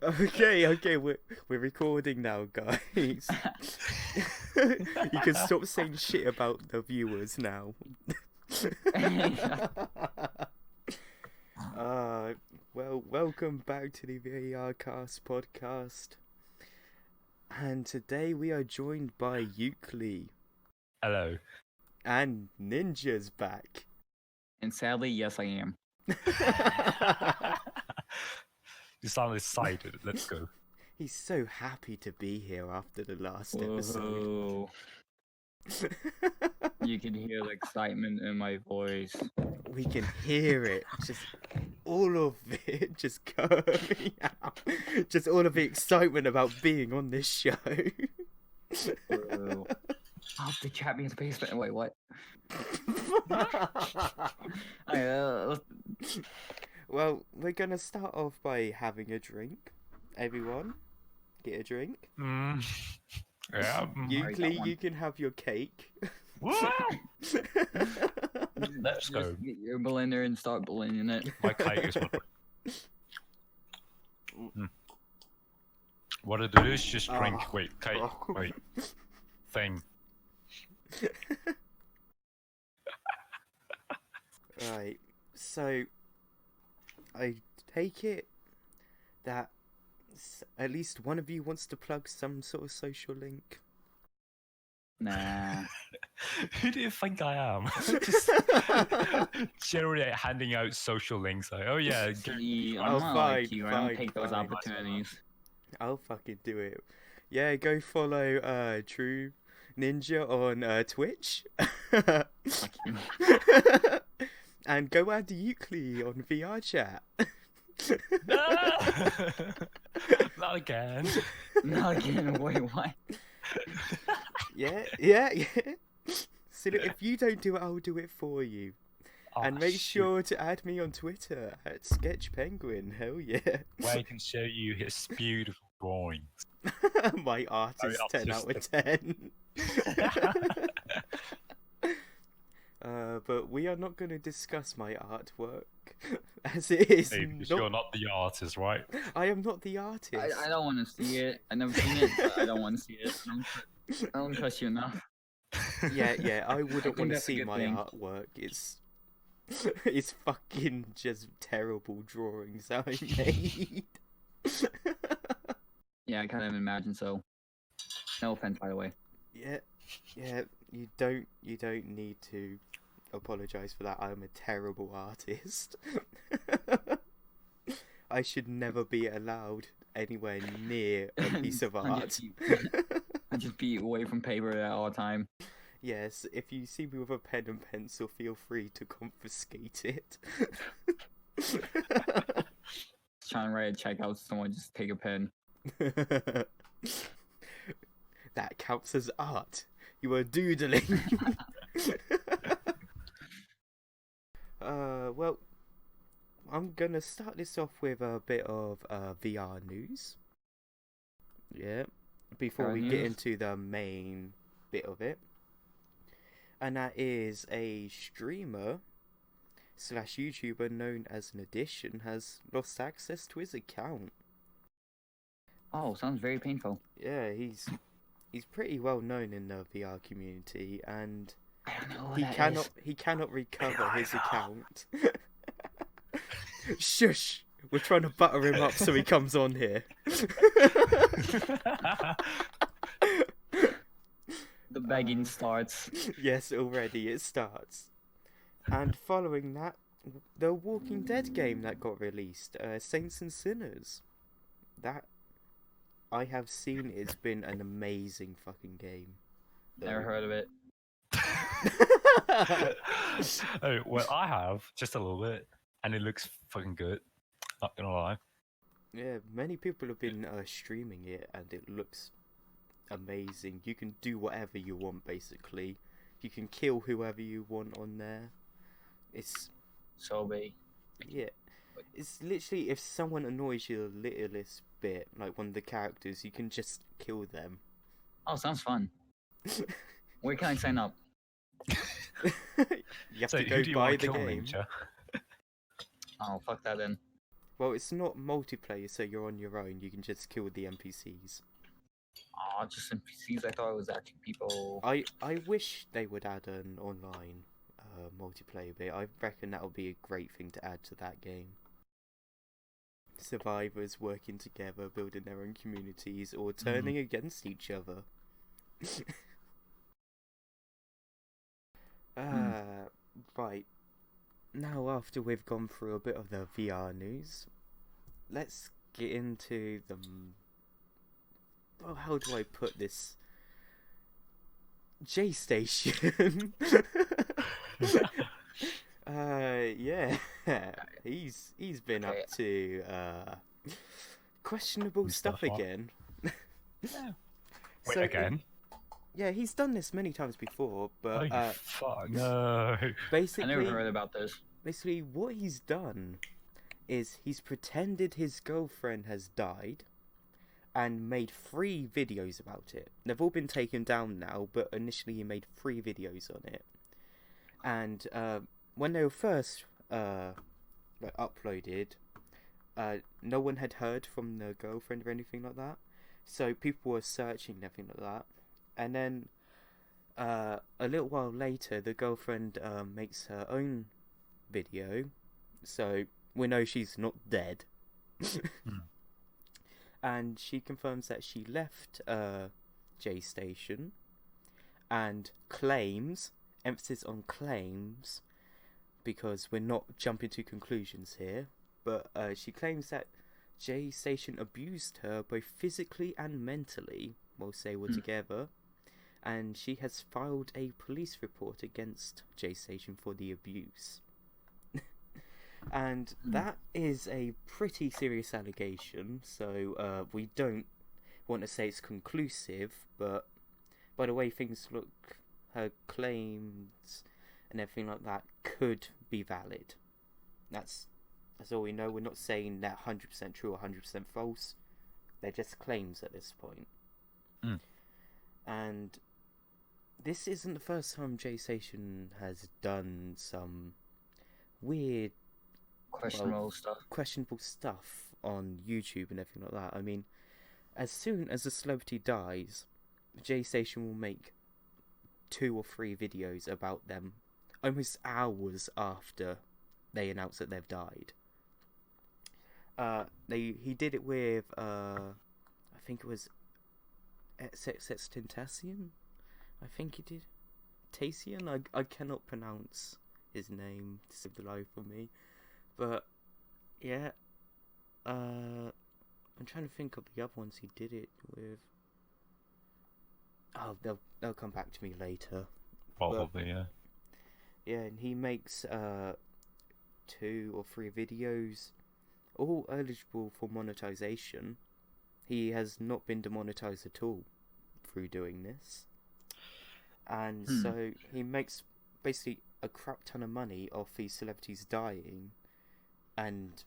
Okay, we're recording now, guys. You can stop saying shit about the viewers now. Well, welcome back to the VRCast Podcast. And today we are joined by Euclid. Hello. And Ninja's back. And sadly, yes, I am. You sound excited. Let's go. He's so happy to be here after the last episode. Whoa. You can hear the excitement in my voice. We can hear it. Just all of it just coming out. Just all of the excitement about being on this show. Whoa. Oh, they trapped me in the basement. Wait, what? Well, we're gonna start off by having a drink. Everyone, get a drink. Yeah. Euclid, you can have your cake. Let's go. Just get your blender and start blending it. My cake is What I do is just drink. Oh. Wait, cake. Wait. Thing. Right. So, I take it that at least one of you wants to plug some sort of social link. Nah. Who do you think I am? Just generally handing out social links. Like, oh yeah. See, Oh, I'm not like fine, you. I don't fine, take those fine. opportunities. I'll fucking do it. Yeah, go follow True Ninja on Twitch. Fuck you. And go add Euclid on VR chat. Not again. Not again. Wait, what? Yeah. So if you don't do it, I'll do it for you. Oh, And make shoot. sure to add me on Twitter at SketchPenguin. Hell yeah. Where I can show you his beautiful drawings. My art Very is 10 out of artistic. 10. But we are not going to discuss my artwork as it is. Hey, because you're not the artist, right? I am not the artist. I don't want to see it. I've never seen it, but I don't want to see it. I don't trust you enough. Yeah, I wouldn't think want to that's a see good my thing. artwork. It's fucking just terrible drawings I made. Yeah, I kind of imagine so. No offense, by the way. Yeah, you don't need to apologize for that. I'm a terrible artist. I should never be allowed anywhere near a piece of art. I just be away from paper at all time. Yes, if you see me with a pen and pencil, feel free to confiscate it. Trying to write a check out to someone, just take a pen. That counts as art. You are doodling. Well, I'm gonna start this off with a bit of VR news. Yeah, before VR we get news? into the main bit of it. And that is a streamer / YouTuber known as an Addition has lost access to his account. Oh, sounds very painful. Yeah, he's pretty well known in the VR community, and I don't know what he that is. cannot recover his account. Shush! We're trying to butter him up so he comes on here. The begging starts. Yes, already it starts. And following that, the Walking Dead game that got released, Saints and Sinners. That I have seen, it's been an amazing fucking game. Never heard of it. Oh, well, I have just a little bit, and it looks fucking good. Not gonna lie. Yeah, many people have been streaming it, and it looks amazing. You can do whatever you want, basically. You can kill whoever you want on there. It's So big. yeah. It's literally, if someone annoys you the littlest bit, like one of the characters, you can just kill them. Oh, sounds fun. Where can I sign up? You have So to who go do you buy want the to kill, game. Ninja? Oh, fuck that then. Well, it's not multiplayer, so you're on your own. You can just kill the NPCs. Aw, just NPCs. I thought it was actually people. I wish they would add an online multiplayer bit. I reckon that would be a great thing to add to that game. Survivors working together, building their own communities, or turning against each other. Right. Now, after we've gone through a bit of the VR news, let's get into the... Well, how do I put this? J-Station. Yeah. He's been up to questionable stuff again. Yeah. Wait, So, again? Yeah, he's done this many times before, but Oh, fuck, no. I basically, never heard about this. basically what he's done is he's pretended his girlfriend has died and made 3 videos about it. They've all been taken down now, but initially he made 3 videos on it. And when they were first uploaded, no one had heard from the girlfriend or anything like that. So people were searching and everything like that. And then a little while later, the girlfriend makes her own video. So we know she's not dead. And she confirms that she left J-Station and claims, emphasis on claims, because we're not jumping to conclusions here, but she claims that J-Station abused her both physically and mentally while they were together, and she has filed a police report against J-Station for the abuse. And that is a pretty serious allegation, so we don't want to say it's conclusive, but by the way things look, her claims and everything like that could be valid. That's all we know. We're not saying that 100% true or 100% false. They're just claims at this point. And this isn't the first time J-Station has done some weird, questionable stuff on YouTube and everything like that. I mean, as soon as a celebrity dies, J-Station will make 2 or 3 videos about them almost hours after they announce that they've died. He did it with I think it was Tentacion. I think he did. Tacian? I cannot pronounce his name to save the life of me. But yeah, I'm trying to think of the other ones he did it with. Oh, they'll come back to me later. Probably, yeah. Yeah, and he makes 2 or 3 videos, all eligible for monetization. He has not been demonetized at all through doing this. And so he makes basically a crap ton of money off these celebrities dying. And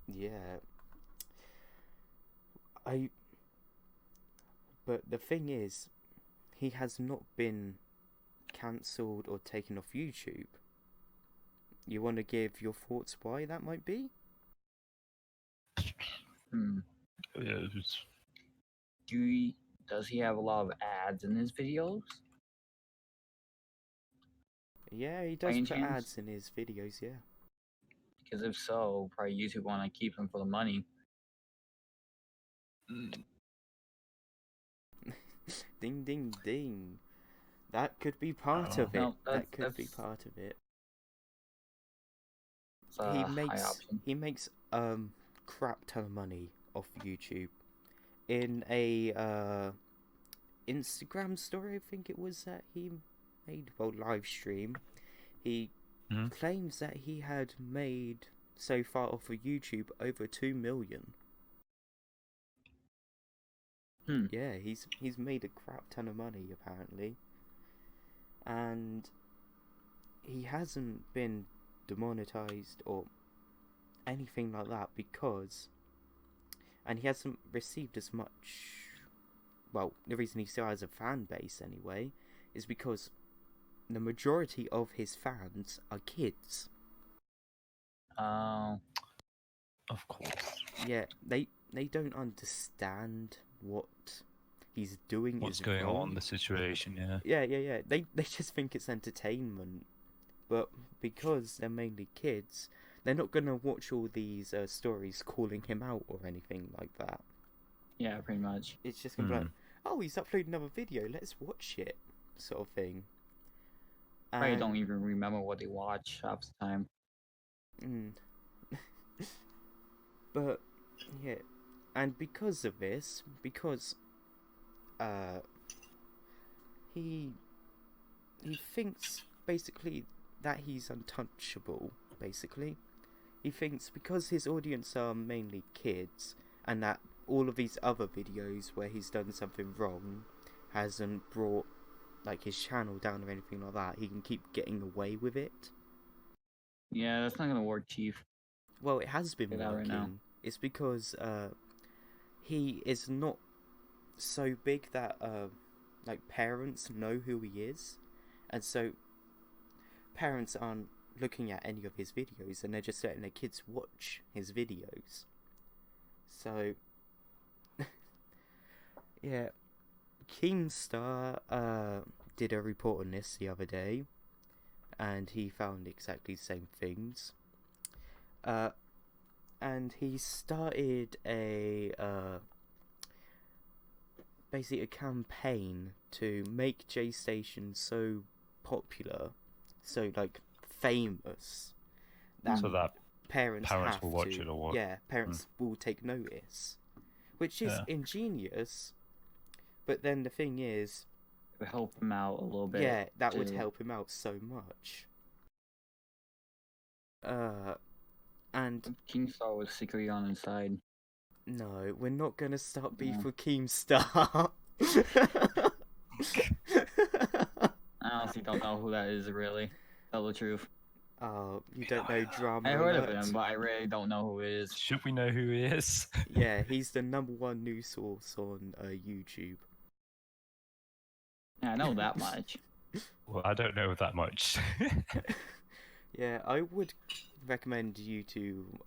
yeah, but the thing is, he has not been cancelled or taken off YouTube. You want to give your thoughts why that might be? Yeah, Does he have a lot of ads in his videos? Yeah, he does Any put chance? ads in his videos, yeah. Because if so, probably YouTube want to keep him for the money. Ding, ding, ding. That could be part of it. No, that could be that's- part of it. It's a high option. He makes crap ton of money off YouTube. In a Instagram story, I think it was, that he made, well, live stream, he claims that he had made so far off of YouTube over 2 million. Yeah, he's made a crap ton of money apparently, and he hasn't been demonetized or anything like that because, and he hasn't received as much. Well, the reason he still has a fan base anyway is because the majority of his fans are kids. Oh. Of course. Yeah, they don't understand what he's doing What's is going wrong. on, the situation, yeah. Yeah. They just think it's entertainment, but because they're mainly kids, they're not gonna watch all these stories calling him out or anything like that. Yeah, pretty much. It's just gonna be like, oh, he's uploaded another video, let's watch it, sort of thing. I don't even remember what they watch half the time. But yeah, and because of this, because he thinks basically that he's untouchable. Basically, he thinks because his audience are mainly kids, and that all of these other videos where he's done something wrong hasn't brought like his channel down or anything like that, he can keep getting away with it. Yeah, that's not gonna work, Chief. Well, it has been Say that working. right now. It's because he is not so big that like parents know who he is, and so parents aren't looking at any of his videos, and they're just letting their kids watch his videos. So yeah, Keemstar did a report on this the other day, and he found exactly the same things. And he started basically a campaign to make J-Station so popular, so like famous, that, So that parents have will watch to, it or what? Yeah, parents will take notice, which is ingenious. But then the thing is, It would help him out a little bit. yeah, that would too. help him out so much. And Keemstar was secretly on his side. no, we're not gonna start beef Yeah. with Keemstar. I honestly don't know who that is, really. Tell the truth. Oh, you don't know Drama I heard of Alert? him, but I really don't know who he is. Should we know who he is? Yeah, he's the #1 news source on YouTube. Yeah, I know that much. Well, I don't know that much. Yeah, I would recommend you to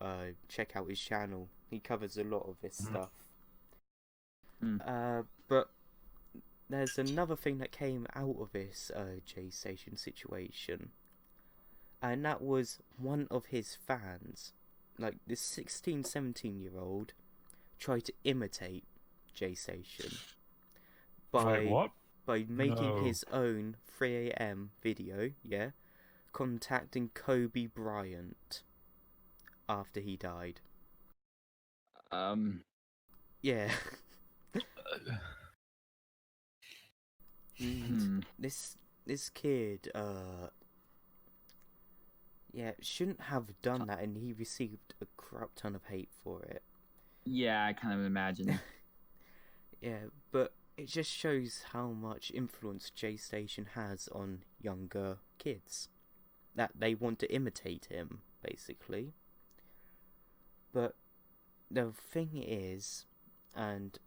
check out his channel. He covers a lot of this stuff. But there's another thing that came out of this J-Station situation, and that was one of his fans, like this 16, 17-year-old, tried to imitate J-Station Right, what? by making No. his own 3 a.m. video, yeah, contacting Kobe Bryant after he died. Yeah. This kid, yeah, shouldn't have done that, and he received a crap ton of hate for it. Yeah, I kind of imagine. Yeah, but it just shows how much influence J-Station has on younger kids. That they want to imitate him, basically. But the thing is, and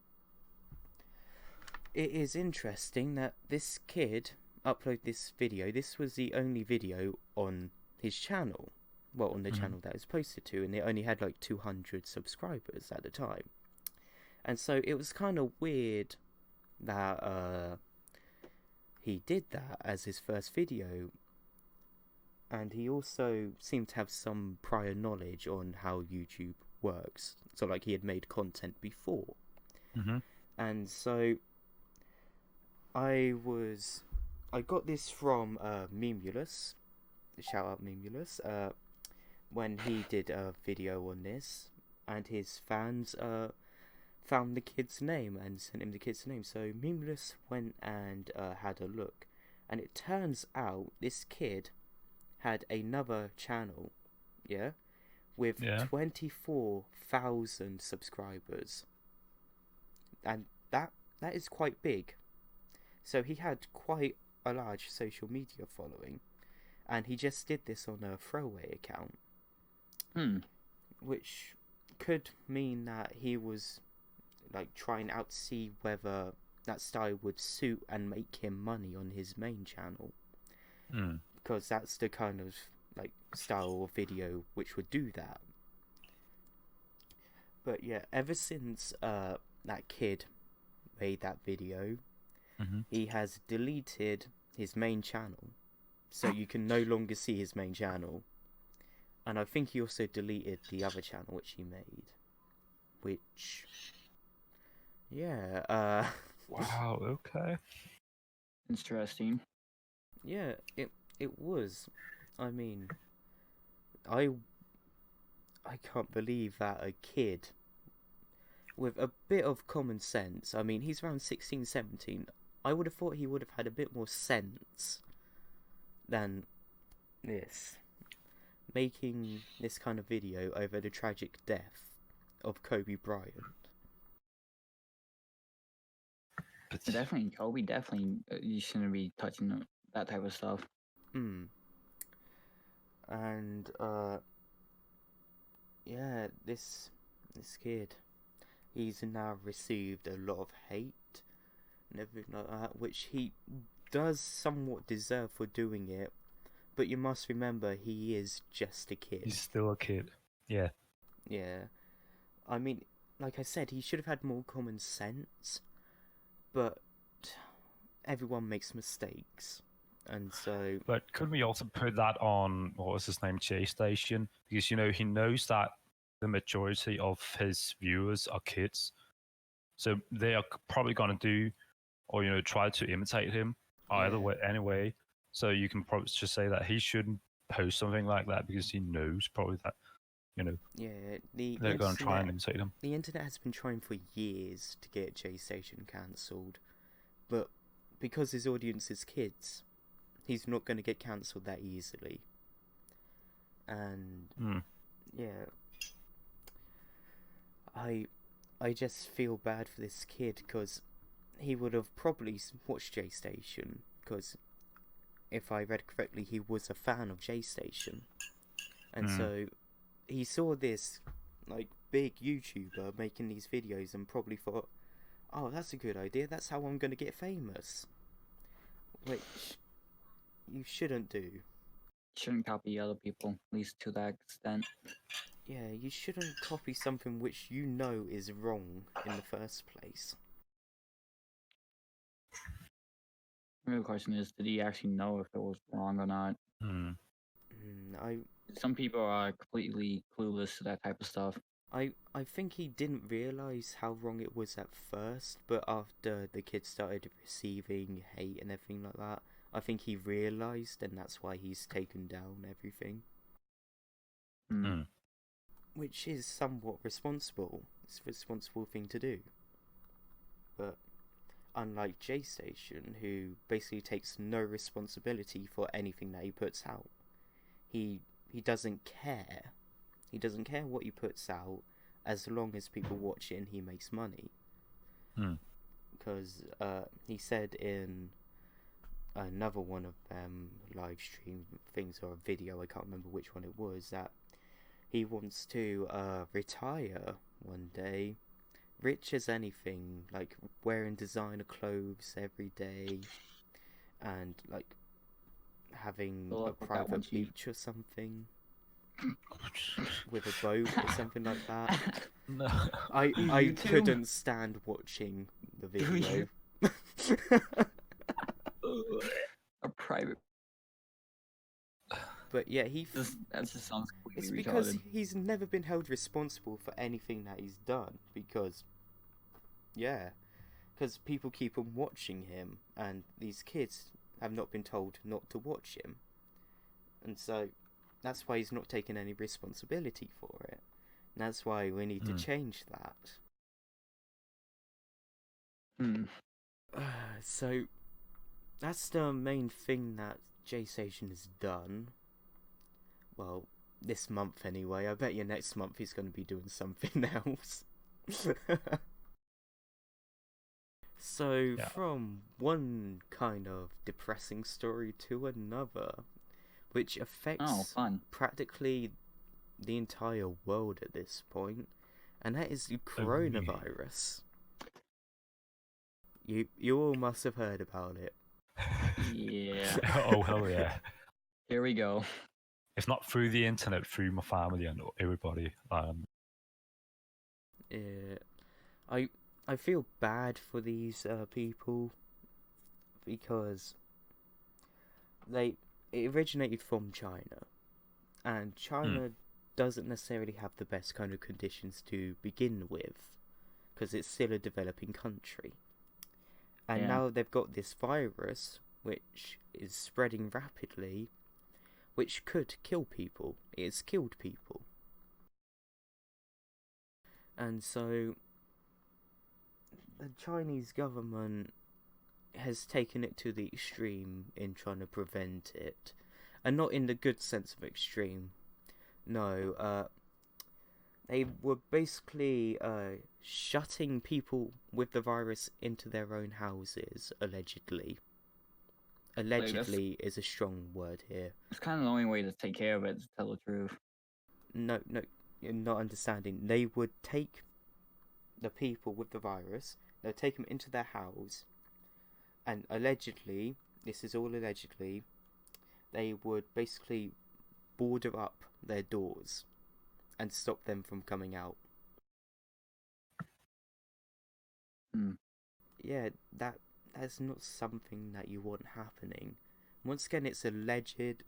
it is interesting that this kid uploaded this video. This was the only video on his channel. Well, on the channel that it was posted to, and it only had like 200 subscribers at the time. And so it was kind of weird that he did that as his first video. And he also seemed to have some prior knowledge on how YouTube works. So like he had made content before. And so I got this from Memulus. Shout out Memulus. When he did a video on this, and his fans found the kid's name and sent him the kid's name. So Memulus went and had a look, and it turns out this kid had another channel, yeah, with 24,000 subscribers, and that is quite big. So he had quite a large social media following, and he just did this on a throwaway account, which could mean that he was like trying out to see whether that style would suit and make him money on his main channel, because that's the kind of like style of video which would do that. But yeah, ever since that kid made that video, he has deleted his main channel, so you can no longer see his main channel. And I think he also deleted the other channel which he made, which, yeah, Wow. Okay. Interesting. yeah, it was. I mean, I can't believe that a kid with a bit of common sense, I mean, he's around 16, 17, I would have thought he would have had a bit more sense than this. Making this kind of video over the tragic death of Kobe Bryant. But Definitely, Kobe. Definitely, you shouldn't be touching that type of stuff. And yeah, this kid, he's now received a lot of hate and everything like that, which he does somewhat deserve for doing it. But you must remember, he is just a kid. he's still a kid. Yeah. Yeah. I mean, like I said, he should have had more common sense. But everyone makes mistakes. And so... But could we also put that on, what was his name, J Station? Because, you know, he knows that the majority of his viewers are kids. So they are probably going to do, or, you know, try to imitate him either way, anyway. So you can probably just say that he shouldn't post something like that because he knows probably that, you know, they're going to try and imitate him. The internet has been trying for years to get J Station cancelled, but because his audience is kids, he's not going to get cancelled that easily. And yeah, I just feel bad for this kid because he would have probably watched J Station because, if I read correctly, he was a fan of J Station, and so he saw this like big YouTuber making these videos and probably thought, "Oh, that's a good idea. That's how I'm going to get famous," which you shouldn't do. Shouldn't copy other people, at least to that extent. Yeah, you shouldn't copy something which you know is wrong in the first place. The real question is, did he actually know if it was wrong or not? Some people are completely clueless to that type of stuff. I think he didn't realise how wrong it was at first, but after the kid started receiving hate and everything like that, I think he realised, and that's why he's taken down everything. Which is somewhat responsible. It's a responsible thing to do. But unlike J Station, who basically takes no responsibility for anything that he puts out, he doesn't care. He doesn't care what he puts out as long as people watch it and he makes money. Because he said in another one of them live stream things or a video, I can't remember which one it was, that he wants to retire one day, rich as anything, like wearing designer clothes every day, and like having a private beach or something with a boat or something like that. No. I couldn't stand watching the video. A private. But yeah, That just sounds completely it's because retarded. he's never been held responsible for anything that he's done. Because people keep on watching him, and these kids have not been told not to watch him, and so that's why he's not taking any responsibility for it. And that's why we need to change that. So that's the main thing that J Station has done. Well, this month anyway. I bet you next month he's going to be doing something else. So, from one kind of depressing story to another, which affects practically the entire world at this point, and that is the coronavirus. You all must have heard about it. Yeah. Oh, hell yeah. Here we go. If not through the internet, through my family and everybody. Yeah, I feel bad for these people because they it originated from China, and China doesn't necessarily have the best kind of conditions to begin with, because it's still a developing country. And now they've got this virus which is spreading rapidly, which could kill people. It's killed people. And so the Chinese government has taken it to the extreme in trying to prevent it. And not in the good sense of extreme. No, they were basically shutting people with the virus into their own houses, allegedly. Allegedly is a strong word here. It's kind of the only way to take care of it, to tell the truth. No, you're not understanding. They would take the people with the virus, they'll take them into their house, and allegedly, this is all allegedly, they would basically border up their doors and stop them from coming out. Yeah, that's not something that you want happening. Once again, it's alleged.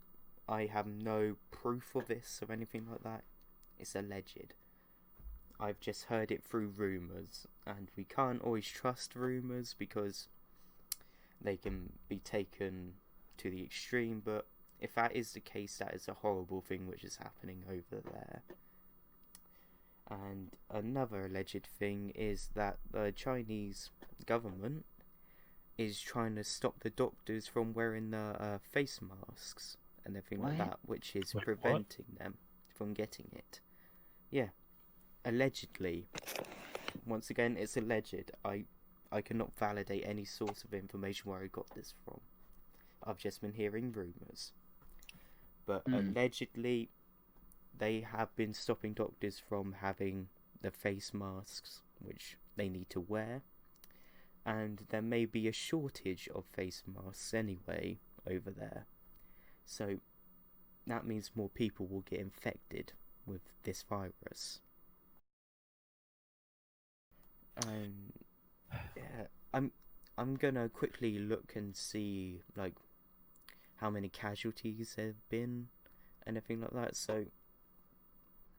I have no proof of this or anything like that. It's alleged. I've just heard it through rumours, and we can't always trust rumours because they can be taken to the extreme, but if that is the case, that is a horrible thing which is happening over there. And another alleged thing is that the Chinese government is trying to stop the doctors from wearing the face masks and everything like that, which is preventing them from getting it. Yeah, allegedly. Once again, it's alleged. I cannot validate any source of information where I got this from. I've just been hearing rumours. But allegedly, they have been stopping doctors from having the face masks, which they need to wear. And there may be a shortage of face masks anyway over there. So that means more people will get infected with this virus. And yeah, I'm gonna quickly look and see like how many casualties there have been and everything like that. So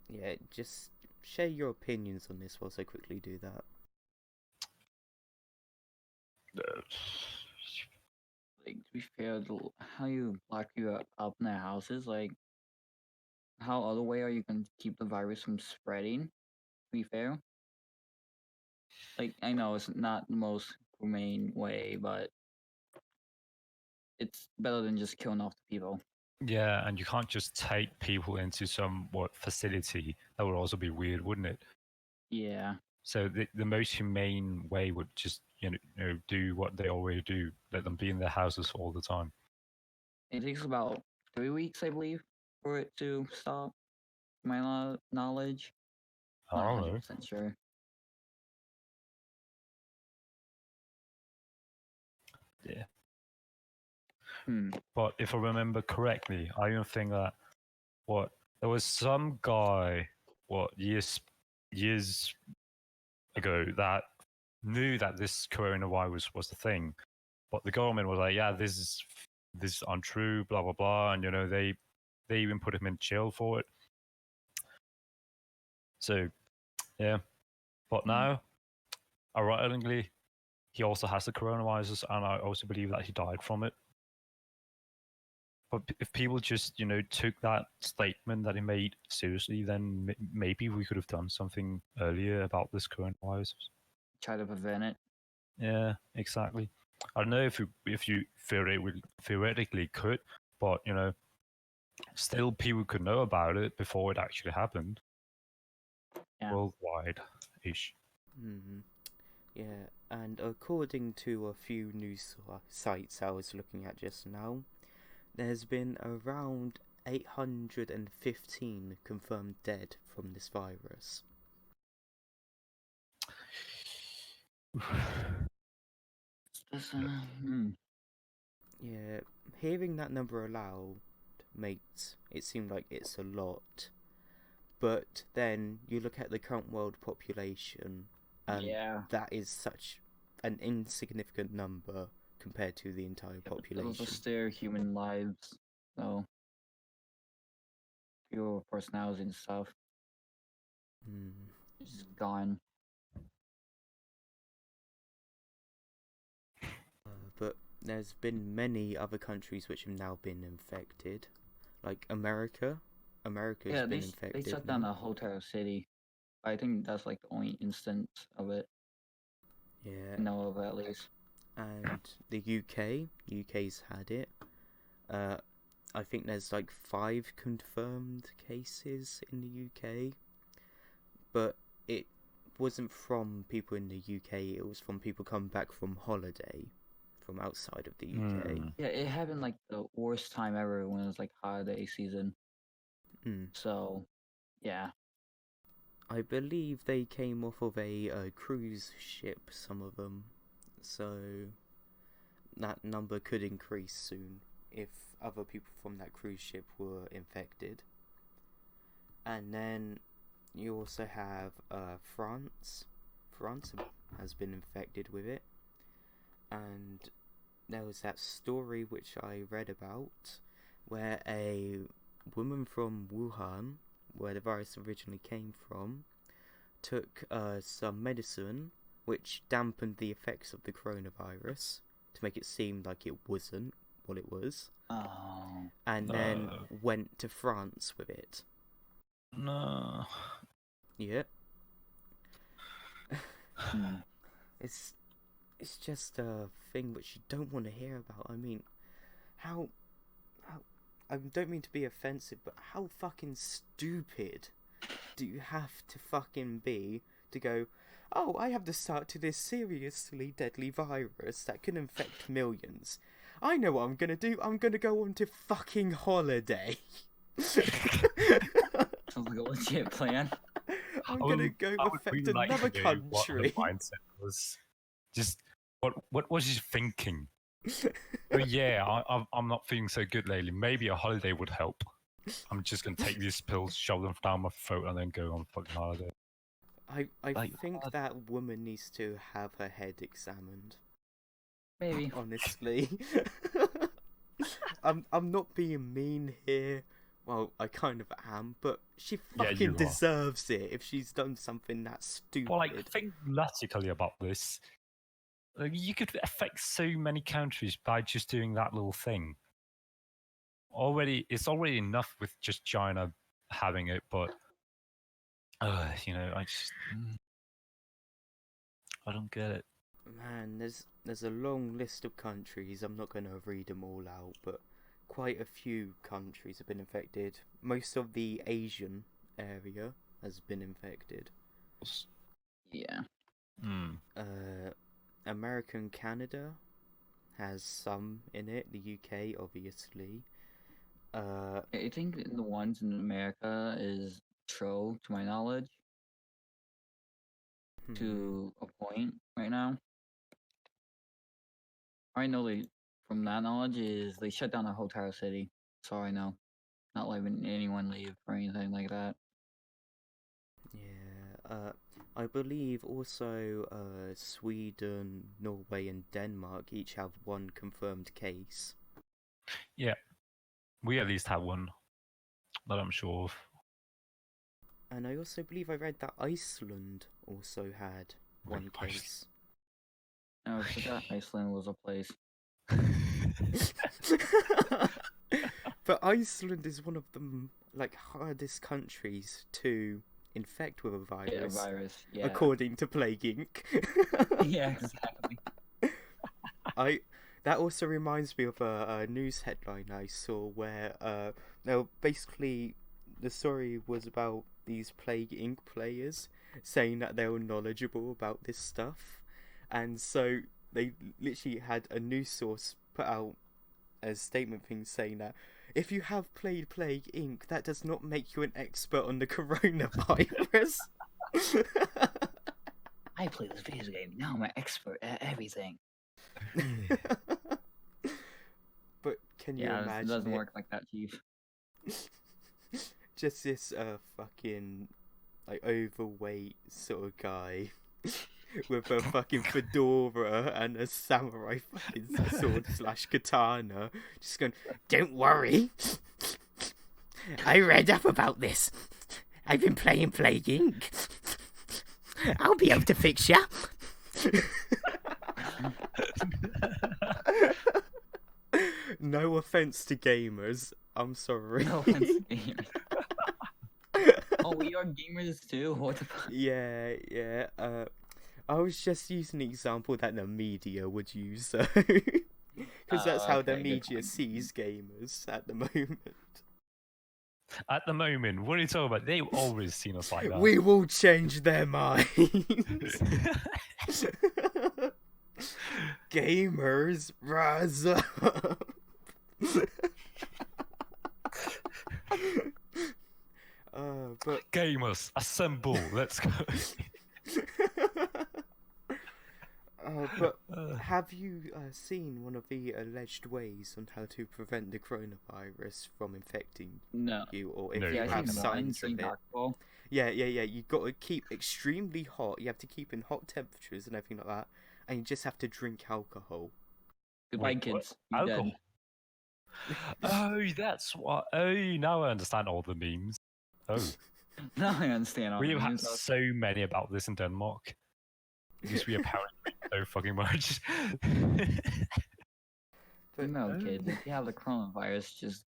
yeah, just share your opinions on this whilst I quickly do that. Like, to be fair, how you lock you up in their houses, like, how other way are you going to keep the virus from spreading? To be fair, like, I know it's not the most humane way, but it's better than just killing off the people. Yeah, and you can't just take people into some facility. That would also be weird, wouldn't it? Yeah. So the most humane way would just do what they already do. Let them be in their houses all the time. It takes about 3 weeks, I believe, for it to stop. My knowledge. I Not don't know. 100% sure. Yeah. But if I remember correctly, I even think that there was some guy years ago that knew that this coronavirus was the thing, but the government was like, yeah, this is untrue, blah blah blah, and they even put him in jail for it. So yeah, but now, ironically, he also has the coronavirus, and I also believe that he died from it. But if people just, took that statement that he made seriously, then maybe we could have done something earlier about this coronavirus. Try to prevent it. Yeah, exactly. I don't know if you theoretically could, but still people could know about it before it actually happened. Yeah. Worldwide-ish. Yeah, and according to a few news sites I was looking at just now, there's been around 815 confirmed dead from this virus. Yeah, hearing that number aloud makes it seem like it's a lot. But then you look at the current world population, and Yeah. that is such an insignificant number compared to the entire Those population. are still human lives, so your personality and stuff is gone. But there's been many other countries which have now been infected, like America. America's Yeah, been they infected. shut down now. a hotel city. I think that's like the only instance of it Yeah, I know of, at least. and the UK's had it. I think there's like 5 confirmed cases in the UK, but it wasn't from people in the UK. It was from people coming back from holiday from outside of the UK. Yeah, it happened like the worst time ever when it was like holiday season. So, yeah. I believe they came off of a cruise ship, some of them, so that number could increase soon if other people from that cruise ship were infected. And then you also have France. France has been infected with it, and there was that story which I read about where a woman from Wuhan, where the virus originally came from, took some medicine which dampened the effects of the coronavirus to make it seem like it wasn't what it was, and then went to France with it. No. Yeah. It's just a thing which you don't want to hear about. I mean, how I don't mean to be offensive, but how fucking stupid do you have to fucking be to go, oh, I have the start to this seriously deadly virus that can infect millions. I know what I'm gonna do. I'm gonna go on to fucking holiday. Sounds like a legit plan. I'm gonna go affect another country. What the mindset was. Just what was he thinking? But yeah, I'm not feeling so good lately. Maybe a holiday would help. I'm just gonna take these pills, shove them down my throat, and then go on fucking holiday. I think that woman needs to have her head examined. Maybe. Honestly. I'm not being mean here. Well, I kind of am, but she fucking deserves it if she's done something that stupid. Well, like, think logically about this. You could affect so many countries by just doing that little thing. It's already enough with just China having it, but I don't get it. Man, there's a long list of countries. I'm not going to read them all out, but quite a few countries have been infected. Most of the Asian area has been infected. Yeah. America and Canada has some in it. The UK, obviously. I think the ones in America is true, to my knowledge, to a point right now. I know from that knowledge is they shut down a hotel city. So I know, not letting anyone leave or anything like that. Yeah. I believe also Sweden, Norway, and Denmark each have one confirmed case. Yeah. We at least have one that I'm sure of. And I also believe I read that Iceland also had one case. Oh, I forgot Iceland was a place. But Iceland is one of the hardest countries to infect with a virus. Yeah, a virus, yeah. According to Plague Inc. Yeah, exactly. That also reminds me of a news headline I saw where basically the story was about these Plague Inc. players saying that they were knowledgeable about this stuff, and so they literally had a news source put out a statement thing saying that if you have played Plague Inc., that does not make you an expert on the coronavirus. I play this video game, now I'm an expert at everything. But can you imagine? It doesn't work like that, Chief. just this fucking like overweight sort of guy with a fucking fedora and a samurai fucking sword slash katana, just going, "Don't worry, I read up about this. I've been playing Plague Inc. I'll be able to fix ya." No offense to gamers, I'm sorry. No offense to gamers. Oh, we are gamers too. What the fuck? Yeah. I was just using an example that the media would use, so because that's how the okay, good media point. sees gamers at the moment. At the moment, what are you talking about? They've always seen us like that. We will change their minds. Gamers, rise up. But Gamers, assemble! Let's go. but have you seen one of the alleged ways on how to prevent the coronavirus from infecting No. you, or if No, you Yeah, I have think mine signs of drink it? alcohol. Yeah. You got to keep extremely hot. You have to keep in hot temperatures and everything like that, and you just have to drink alcohol. Goodbye, Wait, what? kids. You're dead. Alcohol. Oh, that's what. Oh, now I understand all the memes. Oh, Now I understand. all we the have had memes. so many about this in Denmark. Because we apparently so fucking much. But No, kids. If you have the coronavirus, just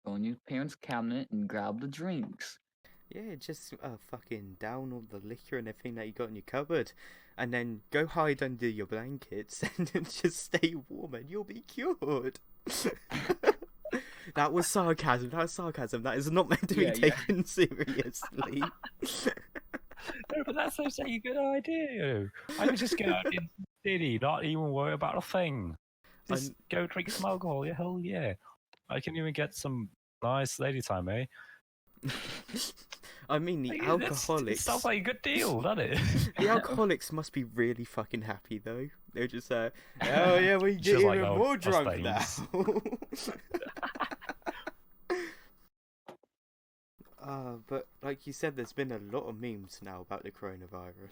go in your parents' cabinet and grab the drinks. yeah, just fucking down all the liquor and everything that you got in your cupboard, and then go hide under your blankets and then just stay warm, and you'll be cured. That was sarcasm. That is not meant to be Yeah, yeah. taken seriously. No, but that's such a good idea. I could just go out in the city, not even worry about a thing. Just go drink some alcohol. Yeah, hell yeah. I can even get some nice lady time, eh? I mean, the Like, alcoholics. It sounds like a good deal, doesn't it? The alcoholics must be really fucking happy though. They're just oh yeah, we get Just even like, oh, more us drunk now. things. But like you said, there's been a lot of memes now about the coronavirus.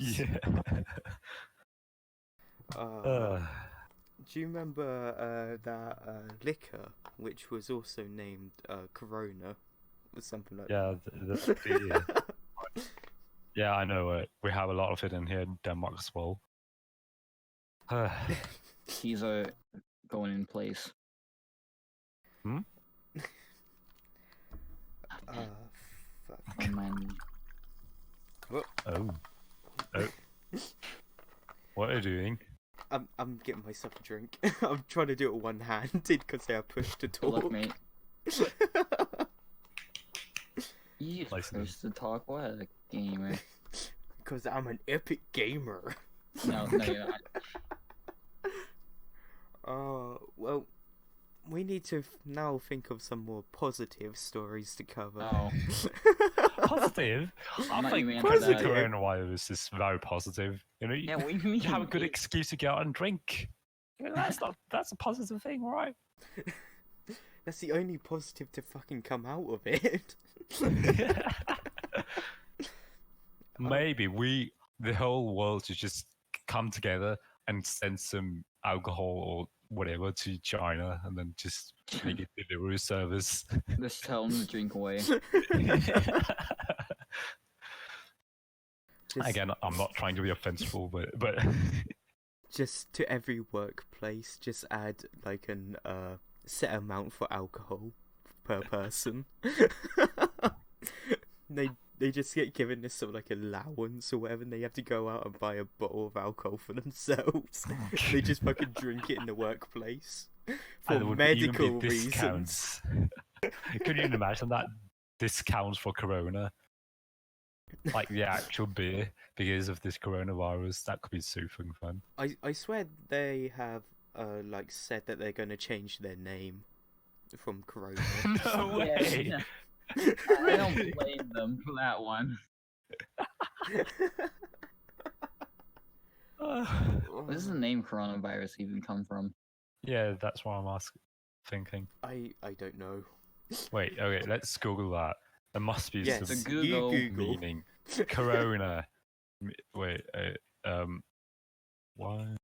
Yeah. Do you remember that liquor, which was also named Corona, or something like Yeah, that? yeah, I know it. We have a lot of it in here in Denmark as well. Keys are going in place. Hmm? Fuck. Oh, man. Oh. What are you doing? I'm getting myself a drink. I'm trying to do it one-handed because they are pushed to Good luck, talk. mate. You Nice to supposed to talk. What a gamer. Because I'm an epic gamer. No, you're not. Well, we need to now think of some more positive stories to cover. Oh. Positive? I Not think even the into that. coronavirus is very positive. You know, Yeah, what do you you mean? have a good excuse to go out and drink. You know, that's a positive thing, right? That's the only positive to fucking come out of it. Maybe the whole world should just come together and send some alcohol or whatever to China and then just make it delivery service. Just tell them to drink away. Again, I'm not trying to be offensive, but Just to every workplace, just add like an set amount for alcohol per person. They just get given this sort of like allowance or whatever, and they have to go out and buy a bottle of alcohol for themselves. They just fucking drink it in the workplace for and there would even be medical discounts. reasons. Could you imagine that discounts for Corona? Like the actual beer because of this coronavirus, that could be so fucking fun. I swear they have like said that they're going to change their name from Corona. No way. Yeah. I don't blame them for that one. Where does the name coronavirus even come from? Yeah, that's what I'm thinking. I don't know. Wait, okay, let's Google that. There must be Yes, some you Google. meaning. Corona. Wait, why?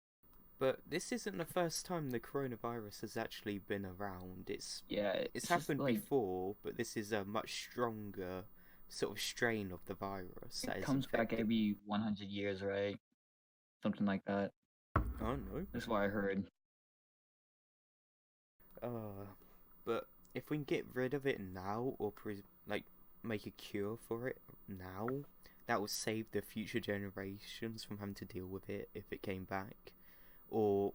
But this isn't the first time the coronavirus has actually been around. It's just, happened like, before, but this is a much stronger sort of strain of the virus. That It is comes back infected. every 100 years, right? Something like that. I don't know. That's what I heard. But if we can get rid of it now, or make a cure for it now, that will save the future generations from having to deal with it if it came back. Or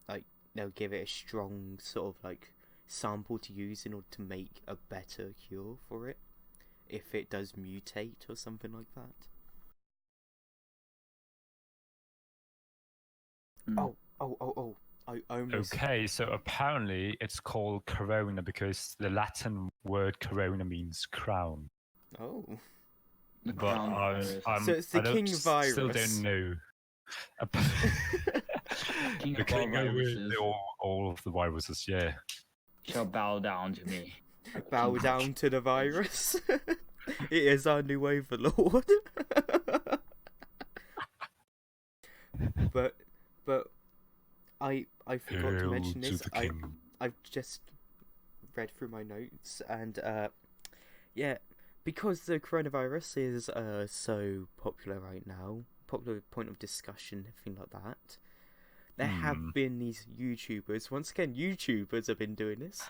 like they'll give it a strong sort of like sample to use in order to make a better cure for it if it does mutate or something like that. Oh, I almost... Okay, so apparently it's called corona because the Latin word corona means crown. Oh. The But crown virus. So it's the king Still virus. don't know. King The of all king over viruses all of the viruses, yeah. shall bow down to me. Bow down to the virus. It is our new overlord. but I forgot to Hail mention to this. the king. I've just read through my notes and yeah, because the coronavirus is so popular right now, popular point of discussion, everything like that. There have been these YouTubers, once again YouTubers have been doing this,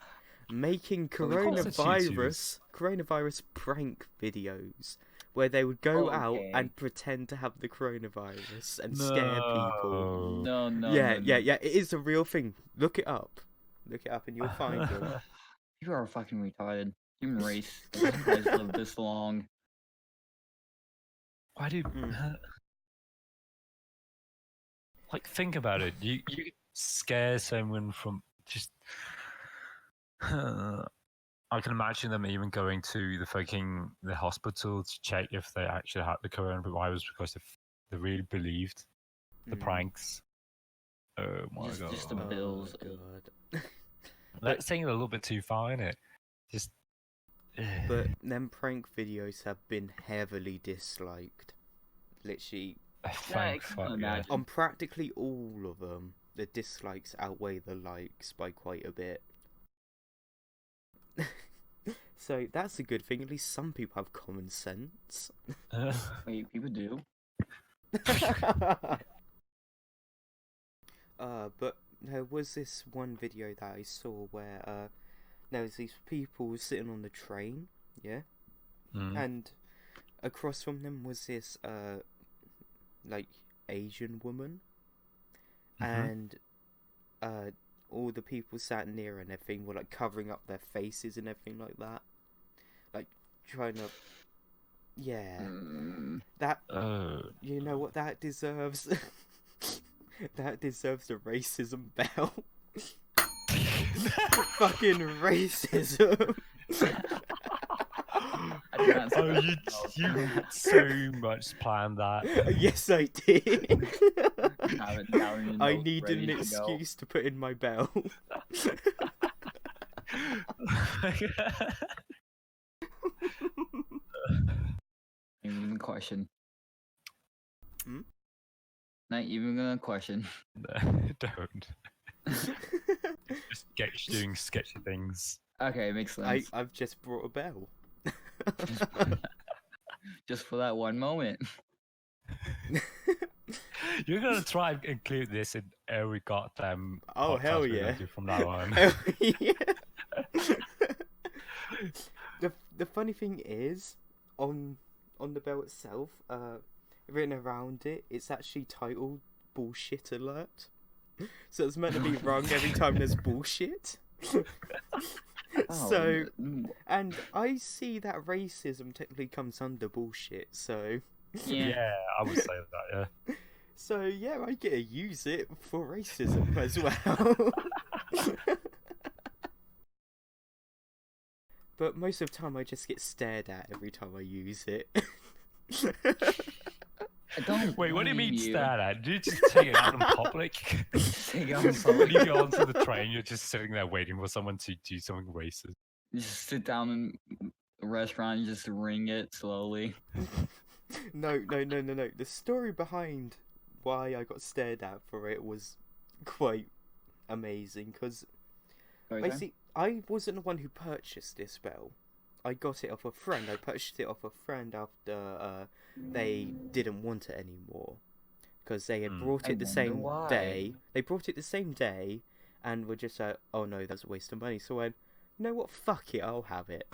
making Of course it's coronavirus prank videos where they would go out Okay. and pretend to have the coronavirus and scare people. No, Yeah, no. it is a real thing. Look it up and you'll find it. You are fucking retarded. Human race has lived this long. Why do like think about it? You scare someone from just. I can imagine them even going to the hospital to check if they actually had the coronavirus because they really believed the pranks. Oh my god! Just the bills. God. Let's take it a little bit too far, innit? Just. But them prank videos have been heavily disliked. Literally, Thank fuck, yeah. imagine. on practically all of them, the dislikes outweigh the likes by quite a bit. So that's a good thing. At least some people have common sense. Wait, people do? But there was this one video that I saw where there was these people sitting on the train, yeah, and across from them was this like Asian woman, and all the people sat near and everything were like covering up their faces and everything like that, like trying to, that you know what that deserves. That deserves a racism bell. Fucking racism. Oh, you so much planned that. Yes, I did. Have it down in your I notes, needed ready an to go. excuse to put in my bell. Even question. Hmm? Not even gonna question. No, don't. Just doing sketchy things. Okay, makes sense. I've just brought a bell. Just for that one moment. You're gonna try and include this in every goddamn. Oh, podcast hell we're gonna yeah. do from now on. Yeah. The funny thing is, on the bell itself, written around it, it's actually titled "Bullshit Alert." So it's meant to be wrong every time there's bullshit. So, and I see that racism technically comes under bullshit. So Yeah, I would say that. Yeah. So yeah, I get to use it for racism as well. But most of the time I just get stared at every time I use it. I don't Wait, what do you blame mean you. stare at? Do you just take it out in public? Take it out in So when you public. go onto the train, you're just sitting there waiting for someone to do something racist. Just sit down and The restaurant, you just ring it slowly. No. The story behind why I got stared at for it was quite amazing, because basically I wasn't the one who purchased this bell. I got it off a friend. I purchased it off a friend after they didn't want it anymore, because they had brought it the same day. They brought it the same day and were just like, oh no, that's a waste of money. So I went, you know what, fuck it, I'll have it.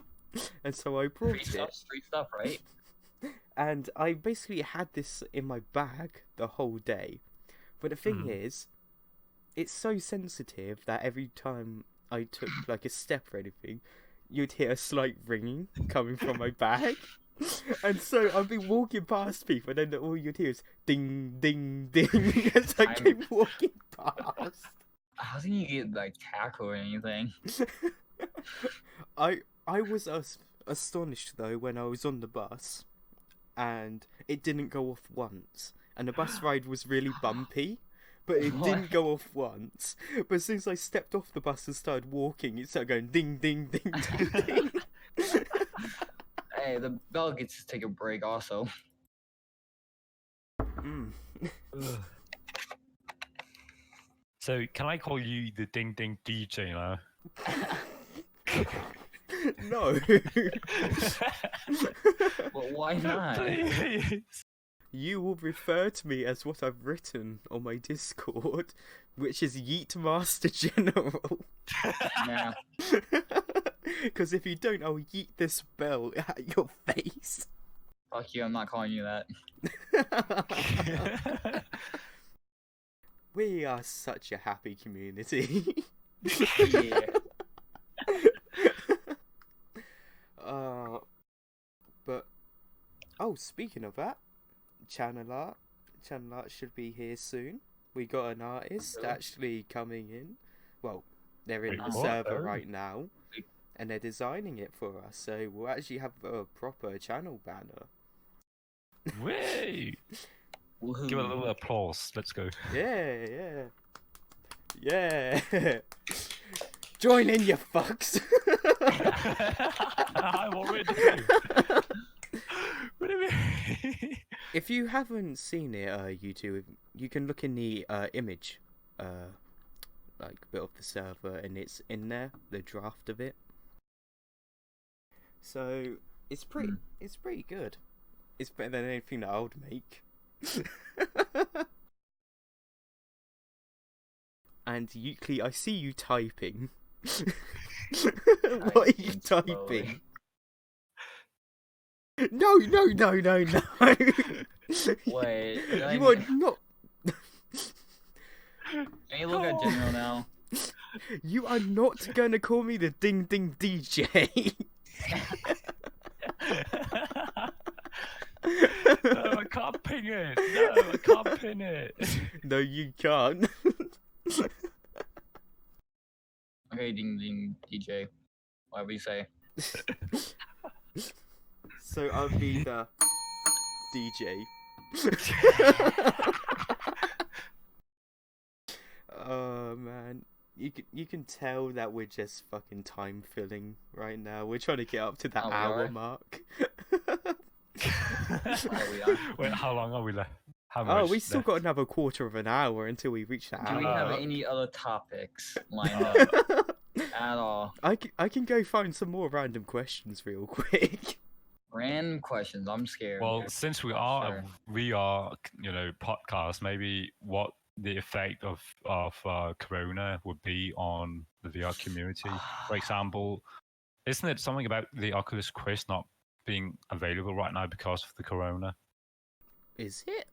And so I brought it. Free stuff, right? And I basically had this in my bag the whole day. But the thing is, it's so sensitive that every time I took like a step or anything, you'd hear a slight ringing coming from my bag. And so I'd be walking past people, and then all you'd hear is ding, ding, ding as I keep walking past. How did you get like tackled or anything? I was astonished though when I was on the bus, and it didn't go off once, and the bus ride was really bumpy, but it didn't go off once. But as soon as I stepped off the bus and started walking, it started going ding, ding, ding, ding, ding. Hey, the bell gets to take a break also. So, can I call you the Ding Ding DJ now? No. Well, why not? Please. You will refer to me as what I've written on my Discord, which is Yeet Master General. Nah. Because if you don't, I'll yeet this bell at your face. Fuck you, I'm not calling you that. We are such a happy community. Yeah. But speaking of that, channel art should be here soon. We got an artist actually coming in. Well, they're in the server right now, and they're designing it for us. So we'll actually have a proper channel banner. Whey! Woohoo. Give it a little applause. Let's go. Yeah. Join in, you fucks. I'm already. What do you mean? If you haven't seen it, YouTube, you can look in the image, like bit of the server, and it's in there, the draft of it. So it's pretty good. It's better than anything that I would make. And Euclid, I see you typing. What are you typing? No. Wait, You are not. Can you look at General now? You are not gonna call me the Ding Ding DJ. No, I can't ping it. No, I can't pin it. No, you can't. Okay, Ding Ding DJ. Whatever you say. So I'll be the DJ. Oh man, you can tell that we're just fucking time filling right now. We're trying to get up to that hour mark. We are. Wait, how long are we left? How much We still left? got another quarter of an hour until we reach that Do hour. we have mark. any other topics lined up at all? I can go find some more random questions real quick. Random questions. I'm scared. Well, since we are podcast, maybe what the effect of Corona would be on the VR community. For example, isn't it something about the Oculus Quest not being available right now because of the Corona? Is it?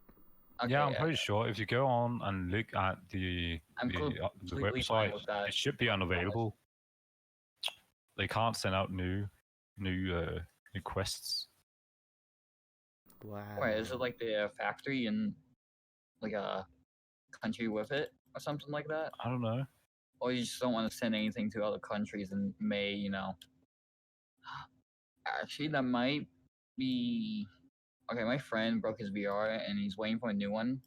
Okay, Yeah, I'm pretty sure. If you go on and look at the completely fine website, with that. it should be unavailable. They can't send out new quests. Wow. Wait, is it like the factory in like a country with it or something like that? I don't know. Or you just don't want to send anything to other countries and may, you know. Actually, that might be. Okay, my friend broke his VR and he's waiting for a new one.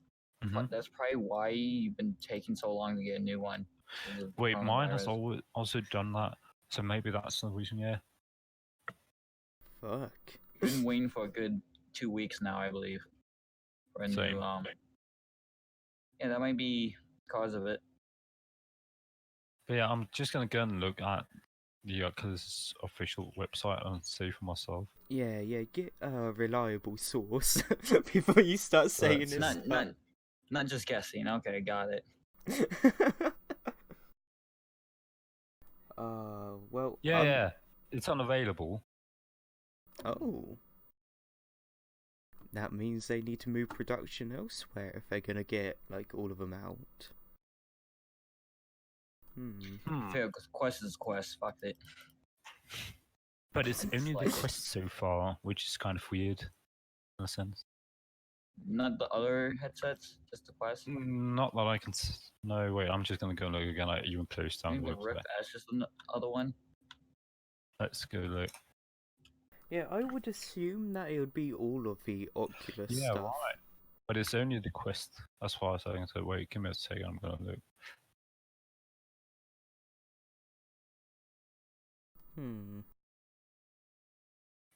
Mhm. But that's probably why you've been taking so long to get a new one. Wait, mine has coronavirus. also done that, so maybe that's the reason. Yeah. Fuck. Been waiting for a good 2 weeks now, I believe. For a Same. new Yeah, that might be cause of it. But yeah, I'm just gonna go and look at the Yakuza's official website and see for myself. Yeah, get a reliable source before you start saying It's this. Not just guessing. Okay, got it. Well. Yeah, it's unavailable. Oh. That means they need to move production elsewhere if they're gonna get, like, all of them out. Fair, because quest is quest. Fuck it. But it's only Like- the quest so far, which is kind of weird in a sense. Not the other headsets, just the quest. Not that I can. No, wait. I'm just gonna go look again. Like even close I down think the the website. Rift S is the other one. Let's go look. Yeah, I would assume that it would be all of the Oculus Yeah, stuff. right. But it's only the quest as far as I can say. Wait, give me a second. I'm gonna look.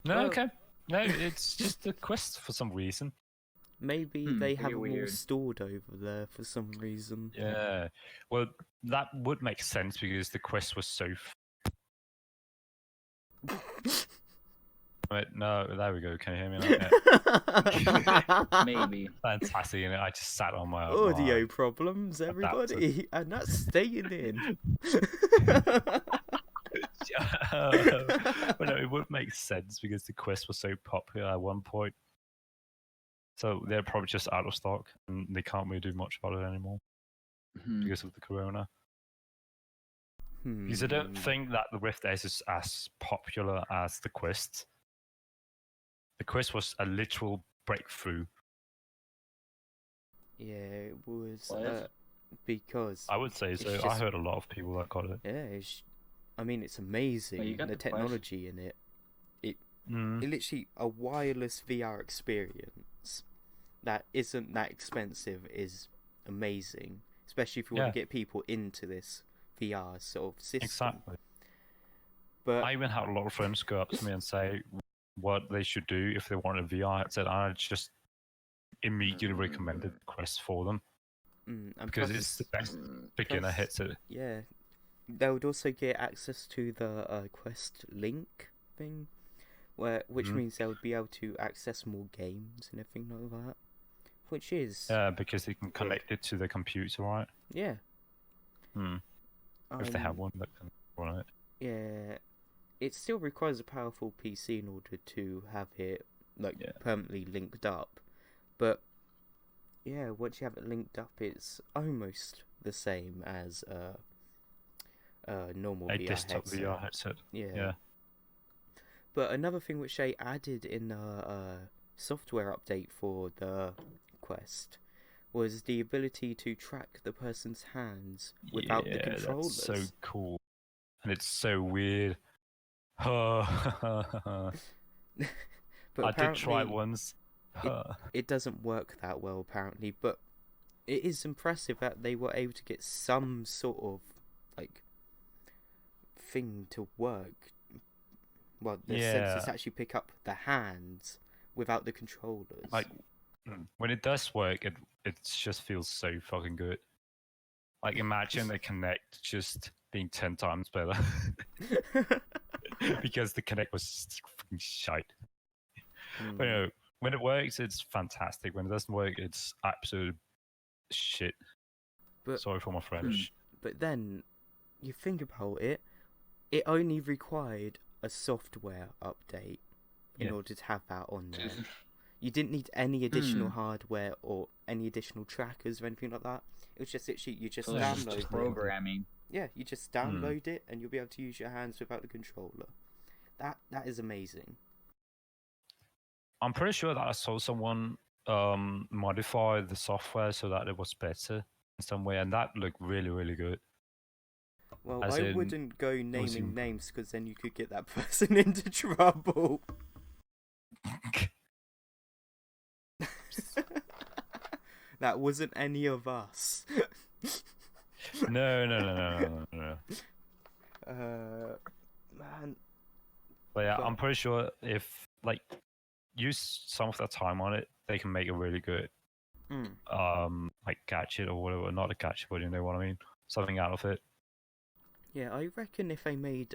No, Well- okay. No, it's just the quest for some reason. Maybe pretty they have more weird. stored over there for some reason. Yeah. Well, that would make sense because the quest was so. Wait, no, there we go. Can you hear me now? Yeah. Maybe. Fantastic. And I just sat on my Audio problems, adapter. everybody, and that's staying in. Well, no, it would make sense because the quest was so popular at one point. So they're probably just out of stock and they can't really do much about it anymore because of the corona. Because I don't think that the Rift S is as popular as the Quest. The Quest was a literal breakthrough. Yeah, it was What? because I would say so. It's I just- heard a lot of people that got it. yeah, I mean it's amazing. you got the the Quest. technology in it. It literally a wireless VR experience that isn't that expensive is amazing, especially if you want to get people into this VR sort of system. Exactly. But I even had a lot of friends go up to me and say what they should do if they want a VR headset. And I just immediately recommended the Quest for them and because plus- it's the best beginner plus- headset. Yeah, they would also get access to the Quest Link thing, which means they would be able to access more games and everything like that, which is Because they can connect it to the computer, right? yeah. If they have one that can run it. Yeah, it still requires a powerful PC in order to have it permanently linked up, but yeah, once you have it linked up, it's almost the same as a normal A VR desktop headset. VR headset. Yeah. But another thing which they added in the software update for the Quest was the ability to track the person's hands without the controllers. That's so cool. And it's so weird. I But did try it apparently once. it doesn't work that well apparently, but it is impressive that they were able to get some sort of thing to work. Well, the sensors actually pick up the hands without the controllers. When it does work, it just feels so fucking good. Imagine the Kinect just being 10 times better. Because the Kinect was just fucking shite. But when it works, it's fantastic. When it doesn't work, it's absolute shit. But, sorry for my French. But then, you think about it, it only required a software update in order to have that on there. You didn't need any additional hardware or any additional trackers or anything like that. It was just literally you just download it. Programming. Yeah, you just download it and you'll be able to use your hands without the controller. That is amazing. I'm pretty sure that I saw someone modify the software so that it was better in some way, and that looked really, really good. Well, As I in, wouldn't go naming names because then you could get that person into trouble. That wasn't any of us. No. Man, But yeah, But- I'm pretty sure if like use some of their time on it, they can make a really good like gadget or whatever. Not a gadget, but you know what I mean. Something out of it. Yeah, I reckon if they made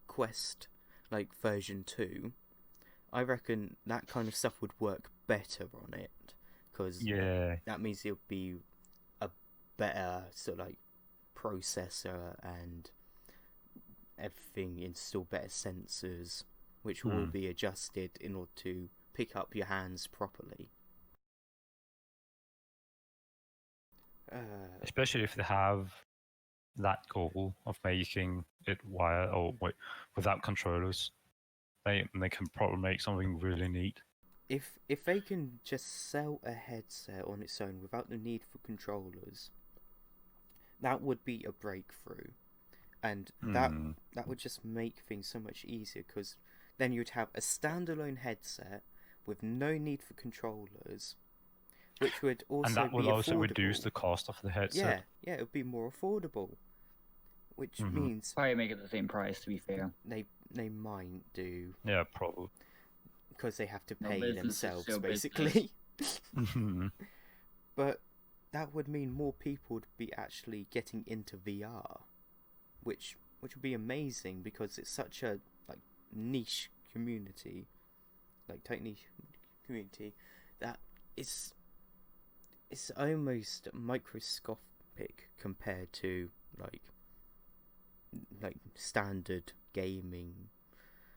Quest like version 2, I reckon that kind of stuff would work better on it, because Yeah. that means it'll be a better sort of like processor and everything, install better sensors, which will all be adjusted in order to pick up your hands properly. Especially if they have that goal of making it without controllers, they can probably make something really neat. If they can just sell a headset on its own without the need for controllers, that would be a breakthrough, and that would just make things so much easier, because then you'd have a standalone headset with no need for controllers, which would also and that would be also affordable. reduce the cost of the headset. Yeah, it would be more affordable, which means Probably make it the same price, to be fair. they might do, Yeah, probably. because they have to No, pay business is themselves still basically. Mhm. But that would mean more people would be actually getting into VR, which would be amazing, because it's such a like niche community, like tight niche community, that it's almost microscopic compared to like standard gaming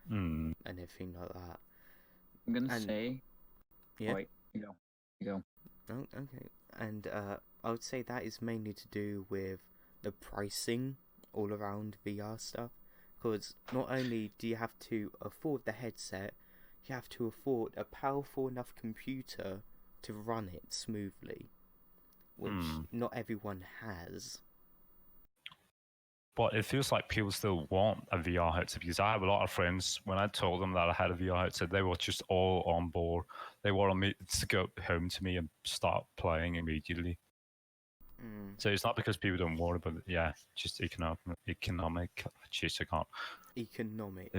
and everything like that. I'm gonna say. Yeah. Wait, you go. Oh, okay. And I would say that is mainly to do with the pricing all around VR stuff, because not only do you have to afford the headset, you have to afford a powerful enough computer to run it smoothly, which not everyone has. But it feels like people still want a VR headset, because I have a lot of friends, when I told them that I had a VR headset, they were just all on board. They wanted me to go home to me and start playing immediately. So it's not because people don't want it, but yeah, just economic. Jeez, I can't. Economic.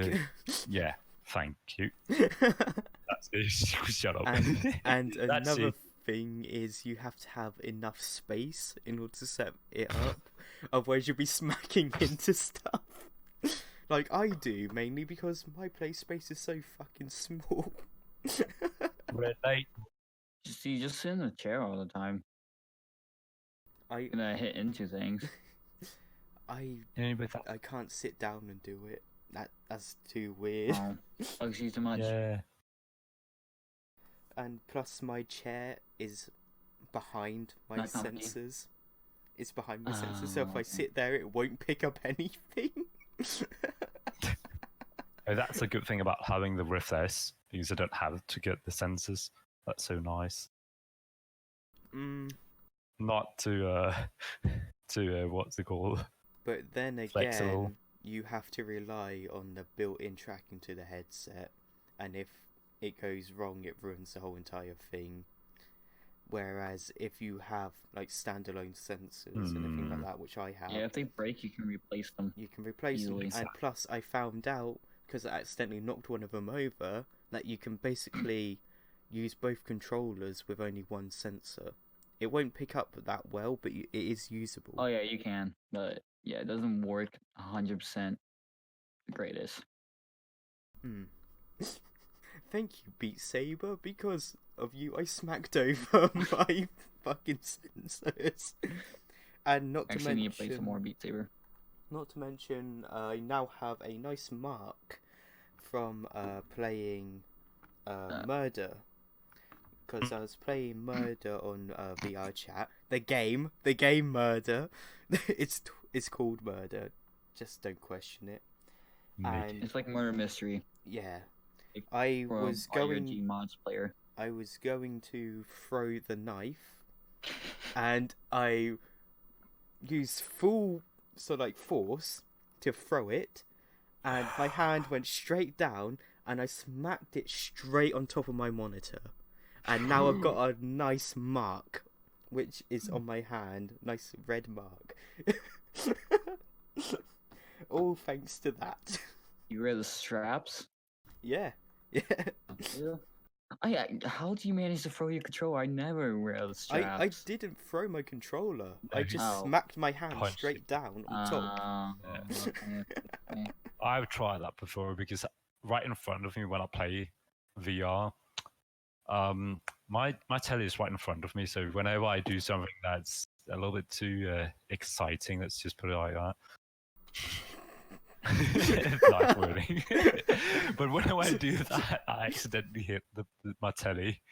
Yeah, thank you. That's it. Shut up. And That's another it. thing is you have to have enough space in order to set it up. Otherwise you'll be smacking into stuff. Like I do, mainly because my play space is so fucking small. Relate. You just sit in a chair all the time. I Gonna hit into things. I Anybody that? I can't sit down and do it. That's too weird. Oh, bugs you too much. Yeah. And plus my chair is behind my Not comfy. sensors. It's behind my sensors, so if I sit there it won't pick up anything. Oh, that's a good thing about having the Rift S, because I don't have to get the sensors. That's so nice. Not to what's it called? But then again, Flexible. you have to rely on the built-in tracking to the headset, and if it goes wrong, it ruins the whole entire thing. Whereas if you have like standalone sensors and everything like that, which I have, Yeah, if they break, you can replace them. you can replace easily. them. And plus, I found out, because I accidentally knocked one of them over, that you can basically use both controllers with only one sensor. It won't pick up that well, but it is usable. Oh yeah, you can, but yeah, it doesn't work 100% the greatest. Thank you, Beat Saber. Because of you, I smacked over my fucking sensors. And not to Actually, need to mention, play some more Beat Saber. not to mention, I now have a nice mark from playing Murder. Because I was playing Murder on VR chat. The game Murder. It's called Murder. Just don't question it. And It's like murder mystery. yeah, Like, I from was all your going. Gmods player. I was going to throw the knife, and I used full force to throw it, and my hand went straight down, and I smacked it straight on top of my monitor, and now I've got a nice mark, which is on my hand, nice red mark. All thanks to that. You wear the straps? Yeah. Yeah. Yeah. How do you manage to throw your controller? I never wear the straps. I didn't throw my controller. I No, just Oh. smacked my hand Punched straight it. down on top. Okay. I've tried that before because right in front of me when I play VR, my telly is right in front of me. So whenever I do something that's a little bit too exciting, let's just put it like that. Nice wording. But when I do that, I accidentally hit my telly.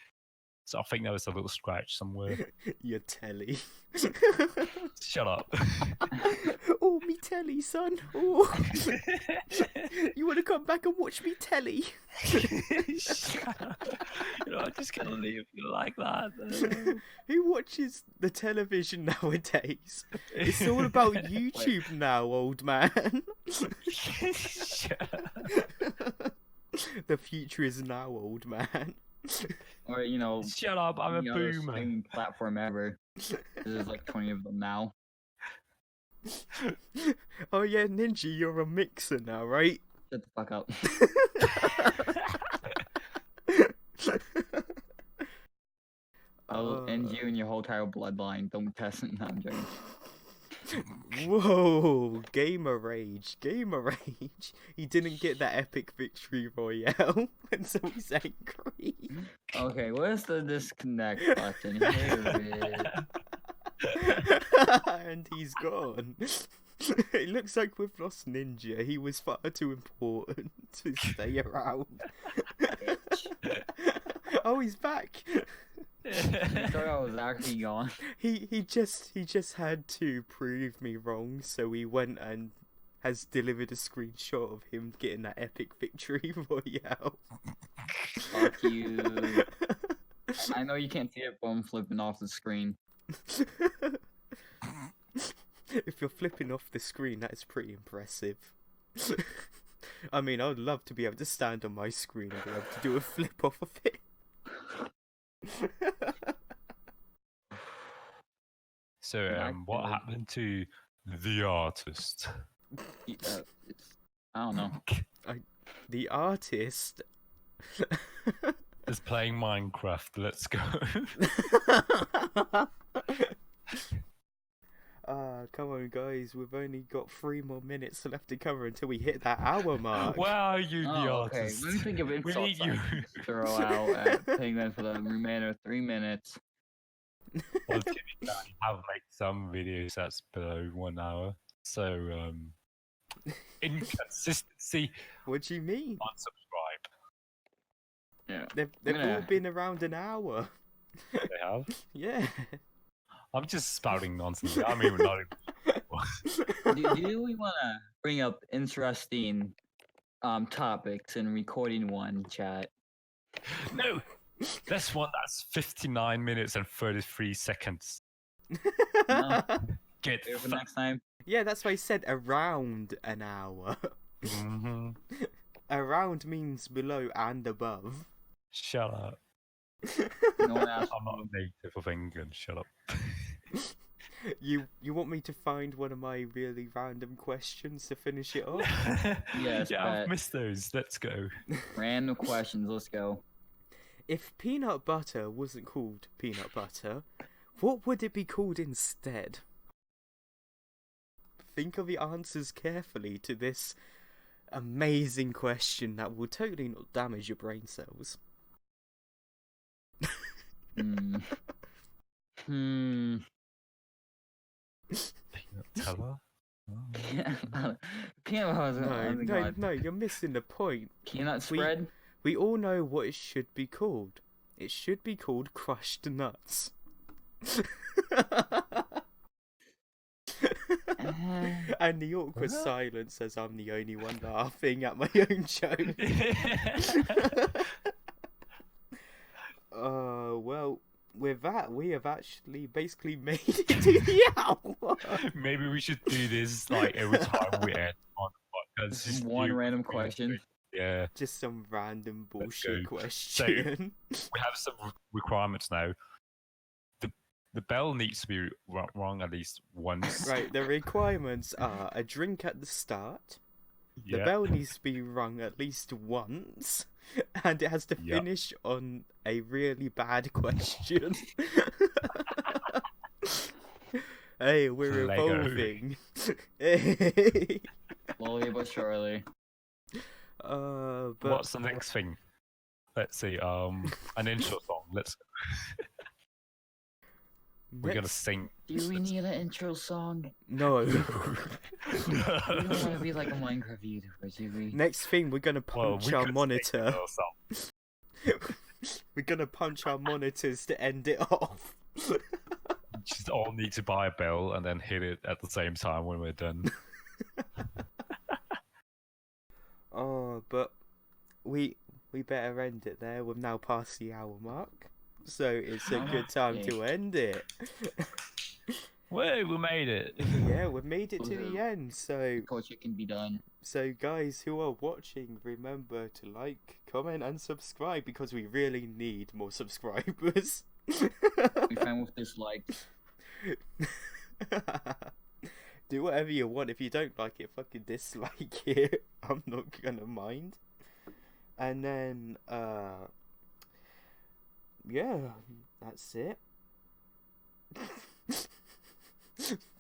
So I think there was a little scratch somewhere. Your telly. Shut up. Oh, me telly, son. Oh. You want to come back and watch me telly? Shut up. I'm just gonna leave you like that. Who watches the television nowadays? It's all about YouTube now, old man. Shut up. The future is now, old man. Or Shut up, I'm a any other boomer. streaming platform ever. There's like 20 of them now. Oh yeah, Ninja, you're a mixer now, right? Shut the fuck up. I'll end you and your whole entire bloodline. Don't test it. No, I'm joking. Whoa, gamer rage, gamer rage. He didn't get that epic victory royale, and so he's angry. Okay, where's the disconnect button? Here it is. And he's gone. It looks like we've lost Ninja. He was far too important to stay around. Oh, he's back. I thought I was actually gone. He just had to prove me wrong, so he went and has delivered a screenshot of him getting that epic victory royale. Fuck you. I know you can't see it, but I'm flipping off the screen. If you're flipping off the screen, that is pretty impressive. I mean, I would love to be able to stand on my screen and be able to do a flip off of it. So, what happened to the artist? I don't know. The artist. Is playing Minecraft. Let's go. Come on, guys. We've only got 3 more minutes left to cover until we hit that hour mark. Where are you, the Okay, artist? let me think of We insults need you. I can throw out at Penguin for the remainder of 3 minutes. Well, to be fair, I have made some videos that's below 1 hour. So, inconsistency. What do you mean? Unsubscribe. Yeah. They've all been around an hour. They have. Yeah. I'm just spouting nonsense. I'm even not. Do we want to bring up interesting topics in recording one, chat? No! This one that's 59 minutes and 33 seconds. No. Get Wait for fu- next time. Yeah, that's why I said around an hour. Mhm. Around means below and above. Shut up. No one asked. I'm not a native of England. Shut up. You want me to find one of my really random questions to finish it off? Yes, Yeah, I've but missed those. Let's go. random questions. Let's go. If peanut butter wasn't called peanut butter, what would it be called instead? Think of the answers carefully to this amazing question that will totally not damage your brain cells. Teller? Peanut butter. No, you're missing the point. Peanut spread. We all know what it should be called. It should be called crushed nuts. And the awkward silence as I'm the only one laughing at my own joke. Well, with that, we have actually basically made it to the hour. Maybe we should do this like every time we end on the podcast. Just one random question. Yeah. Just some random Let's bullshit go. question. We have some requirements now. The bell needs to be rung at least once. Right, the requirements are a drink at the start, The Yeah. bell needs to be rung at least once, and it has to Yep. finish on a really bad question. Hey, we're Lego. evolving. Hey. Slowly but surely. But What's the next thing? Let's see. An intro song. We're gonna next- sing. Do we need an intro song? No. We don't want to be like a Minecraft YouTuber, do we? Next thing, we're gonna Well, punch we our could sing monitor. or something. We're gonna punch our monitors to end it off. Just all need to buy a bell and then hit it at the same time when we're done. Oh, but we better end it there. We've now passed the hour mark, so it's a good time to end it. Whoa, we made it! Yeah, we've made it to the end. So Culture can be done. guys who are watching, remember to like, comment, and subscribe because we really need more subscribers. Be fine with dislikes. Do whatever you want. If you don't like it, fucking dislike it. I'm not gonna mind. And then, yeah, that's it.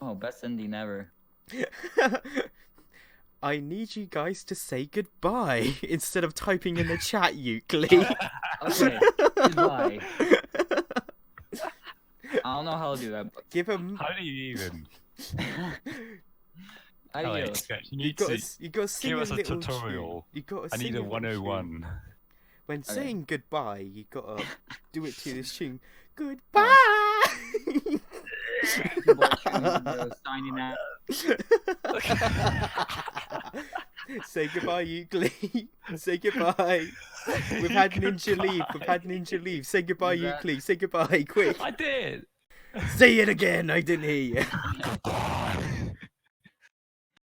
Oh, best ending ever. I need you guys to say goodbye instead of typing in the chat, Euclid. Okay, goodbye. I don't know how to do that, but Give him. How do you even? adios. Okay, you You need got to to. You got to sing give a us a little tutorial. Tune. You got to I need sing a little tune. 101. When Okay. saying goodbye, you gotta do it to this tune. Goodbye. Signing out. Say goodbye, Euclid. Say goodbye. We've had Ninja leave. We've had Ninja leave. Say goodbye, Is that- Euclid. Say goodbye, quick. I did! Say it again. I didn't hear you. Goodbye!